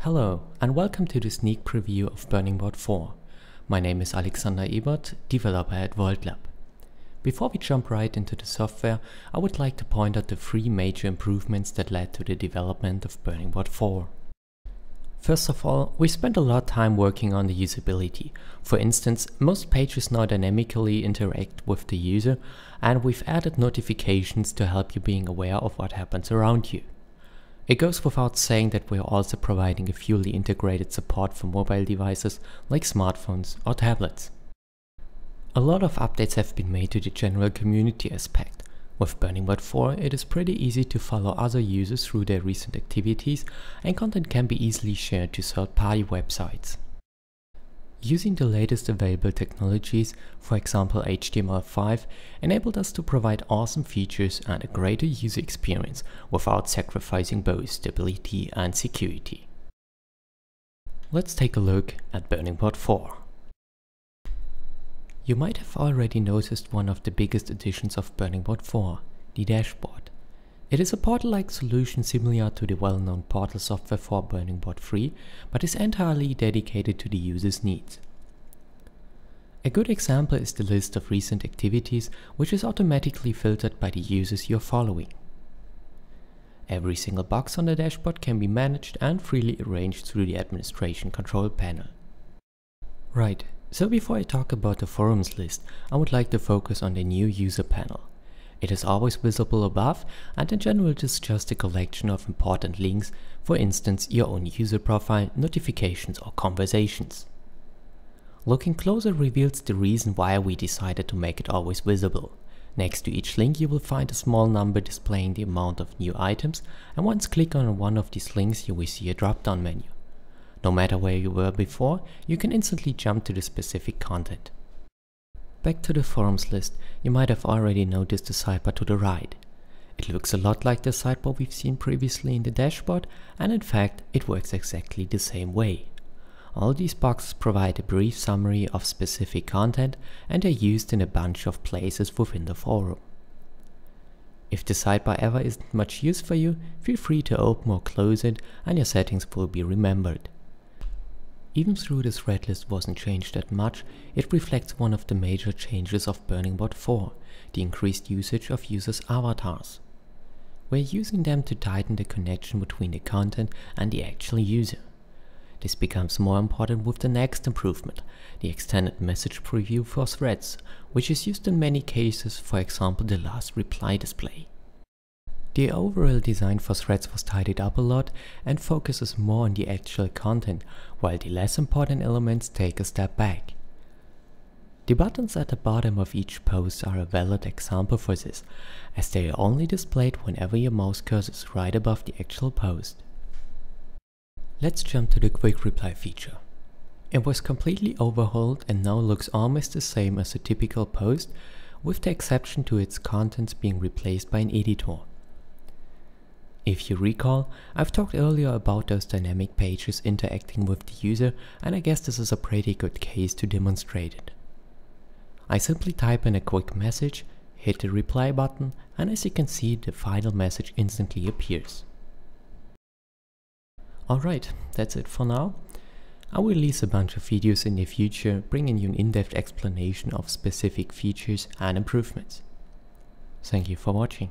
Hello and welcome to the sneak preview of Burning Board 4. My name is Alexander Ebert, developer at VaultLab. Before we jump right into the software, I would like to point out the three major improvements that led to the development of Burning Board 4. First of all, we spent a lot of time working on the usability. For instance, most pages now dynamically interact with the user, and we've added notifications to help you being aware of what happens around you. It goes without saying that we are also providing a fully integrated support for mobile devices like smartphones or tablets. A lot of updates have been made to the general community aspect. With Burning Board 4, it is pretty easy to follow other users through their recent activities, and content can be easily shared to third-party websites. Using the latest available technologies, for example HTML5, enabled us to provide awesome features and a greater user experience without sacrificing both stability and security. Let's take a look at Burning Board 4. You might have already noticed one of the biggest additions of Burning Board 4, the dashboard. It is a portal-like solution similar to the well-known portal software for Burning Board 3, but is entirely dedicated to the user's needs. A good example is the list of recent activities, which is automatically filtered by the users you're following. Every single box on the dashboard can be managed and freely arranged through the administration control panel. Right, so before I talk about the forums list, I would like to focus on the new user panel. It is always visible above, and in general it is just a collection of important links, for instance your own user profile, notifications or conversations. Looking closer reveals the reason why we decided to make it always visible. Next to each link you will find a small number displaying the amount of new items, and once click on one of these links you will see a drop-down menu. No matter where you were before, you can instantly jump to the specific content. Back to the forums list, you might have already noticed the sidebar to the right. It looks a lot like the sidebar we've seen previously in the dashboard, and in fact it works exactly the same way. All these boxes provide a brief summary of specific content and are used in a bunch of places within the forum. If the sidebar ever isn't much use for you, feel free to open or close it and your settings will be remembered. Even though this thread list wasn't changed that much, it reflects one of the major changes of Burning Board 4, the increased usage of users' avatars. We're using them to tighten the connection between the content and the actual user. This becomes more important with the next improvement, the extended message preview for threads, which is used in many cases, for example the last reply display. The overall design for threads was tidied up a lot and focuses more on the actual content, while the less important elements take a step back. The buttons at the bottom of each post are a valid example for this, as they are only displayed whenever your mouse cursor is right above the actual post. Let's jump to the quick reply feature. It was completely overhauled and now looks almost the same as a typical post, with the exception to its contents being replaced by an editor. If you recall, I've talked earlier about those dynamic pages interacting with the user, and I guess this is a pretty good case to demonstrate it. I simply type in a quick message, hit the reply button, and as you can see the final message instantly appears. Alright, that's it for now. I will release a bunch of videos in the future bringing you an in-depth explanation of specific features and improvements. Thank you for watching.